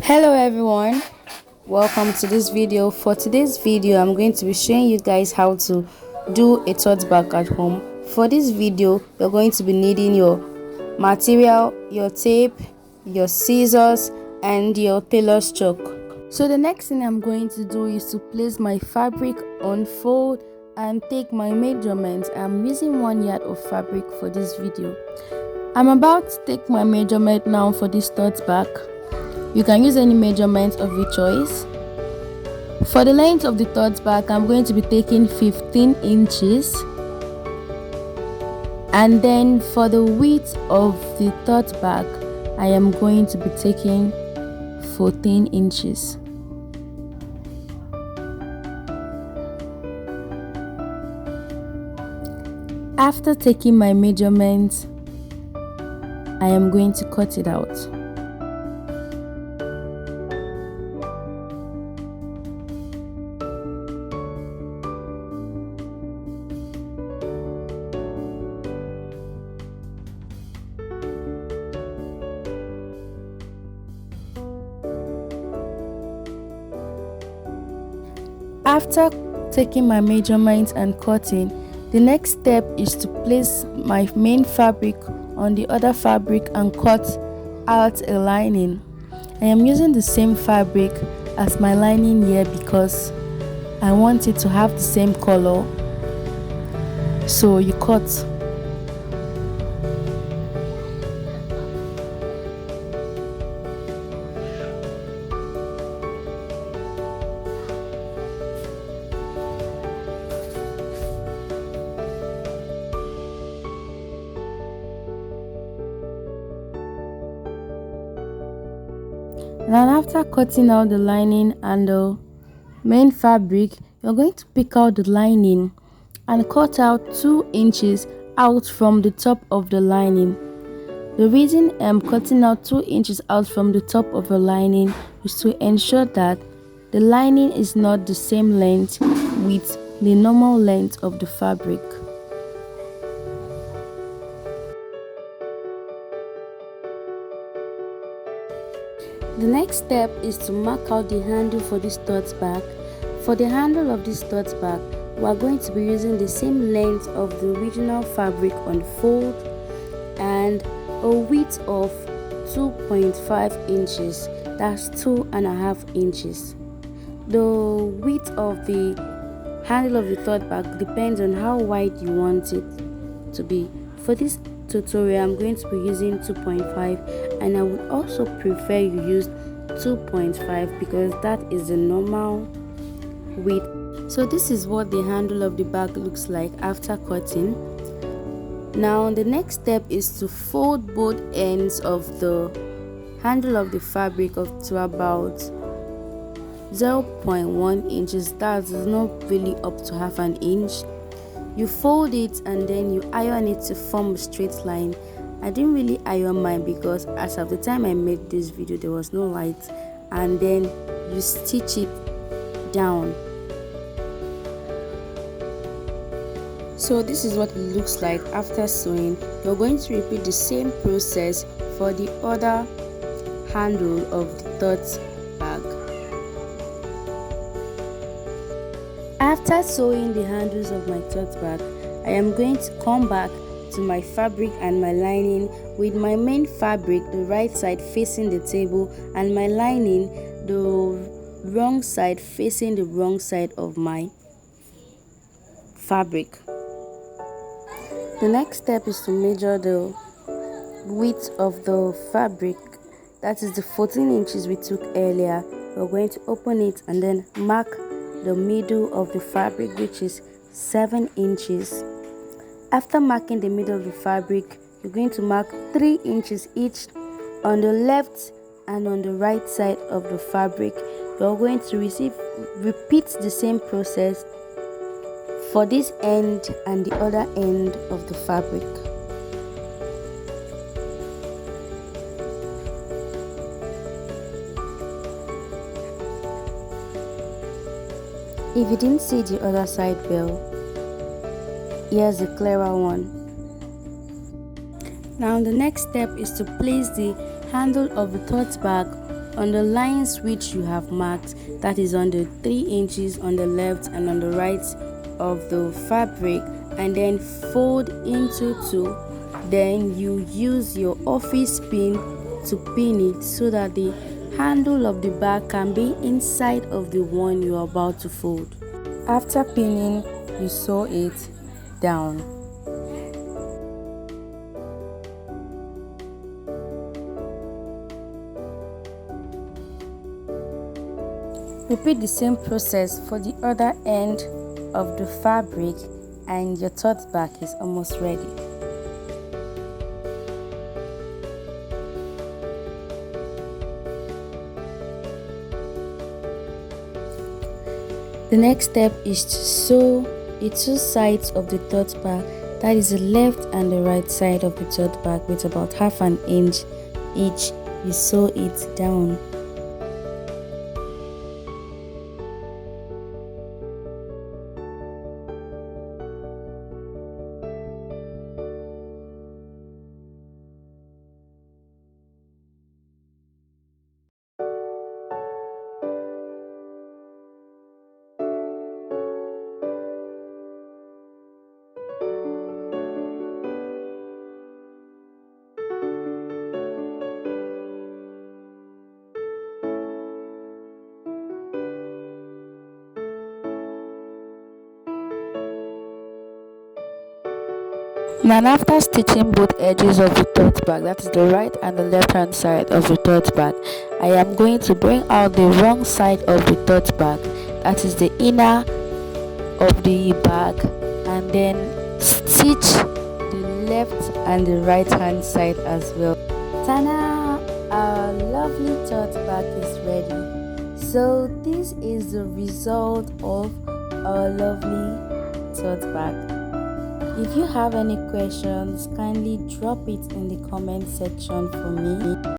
Hello everyone, welcome to this video. For today's video I'm going to be showing you guys how to do a tote bag at home. For this video you're going to be needing your material, your tape, your scissors and your tailor's chalk. So the next thing I'm going to do is to place my fabric, unfold and take my measurements. I'm using 1 yard of fabric for this video. I'm about to take my measurement now for this tote bag. You can use any measurement of your choice. For the length of the tote bag, I'm going to be taking 15 inches. And then for the width of the tote bag, I am going to be taking 14 inches. After taking my measurements, I am going to cut it out. After taking my measurements and cutting, the next step is to place my main fabric on the other fabric and cut out a lining. I am using the same fabric as my lining here because I want it to have the same color. So you cut. Then after cutting out the lining and the main fabric, you're going to pick out the lining and cut out 2 inches out from the top of the lining. The reason I'm cutting out 2 inches out from the top of the lining is to ensure that the lining is not the same length with the normal length of the fabric. The next step is to mark out the handle for this tote bag. For the handle of this tote bag, we are going to be using the same length of the original fabric unfold and a width of 2.5 inches. That's 2.5 inches. The width of the handle of the tote bag depends on how wide you want it to be. For this tutorial I'm going to be using 2.5 and I would also prefer you use 2.5 because that is the normal width. So this is what the handle of the bag looks like after cutting. Now the next step is to fold both ends of the handle of the fabric up to about 0.1 inches. That's not really up to half an inch. You fold it and then you iron it to form a straight line. I didn't really iron mine because as of the time I made this video there was no light, and then you stitch it down. So this is what it looks like after sewing. You're going to repeat the same process for the other handle of the tote bag. After sewing the handles of my tote bag, I am going to come back to my fabric and my lining with my main fabric the right side facing the table and my lining the wrong side facing the wrong side of my fabric. The next step is to measure the width of the fabric. That is the 14 inches we took earlier. We're going to open it and then mark the middle of the fabric, which is 7 inches. After marking the middle of the fabric, you're going to mark 3 inches each on the left and on the right side of the fabric. You're going to repeat the same process for this end and the other end of the fabric. If you didn't see the other side well, here's a clearer one. Now the next step is to place the handle of the tote bag on the lines which you have marked, that is on the 3 inches on the left and on the right of the fabric, and then fold into 2. Then you use your office pin to pin it so that the handle of the bag can be inside of the one you are about to fold. After pinning, you sew it down. Repeat the same process for the other end of the fabric and your tote bag is almost ready. The next step is to sew the 2 sides of the tote bag, that is the left and the right side of the tote bag, with about half an inch each. You sew it down. Now after stitching both edges of the tote bag, that is the right and the left hand side of the tote bag, I am going to bring out the wrong side of the tote bag, that is the inner of the bag, and then stitch the left and the right hand side as well. Tana, our lovely tote bag is ready. So this is the result of our lovely tote bag. If you have any questions, kindly drop it in the comment section for me.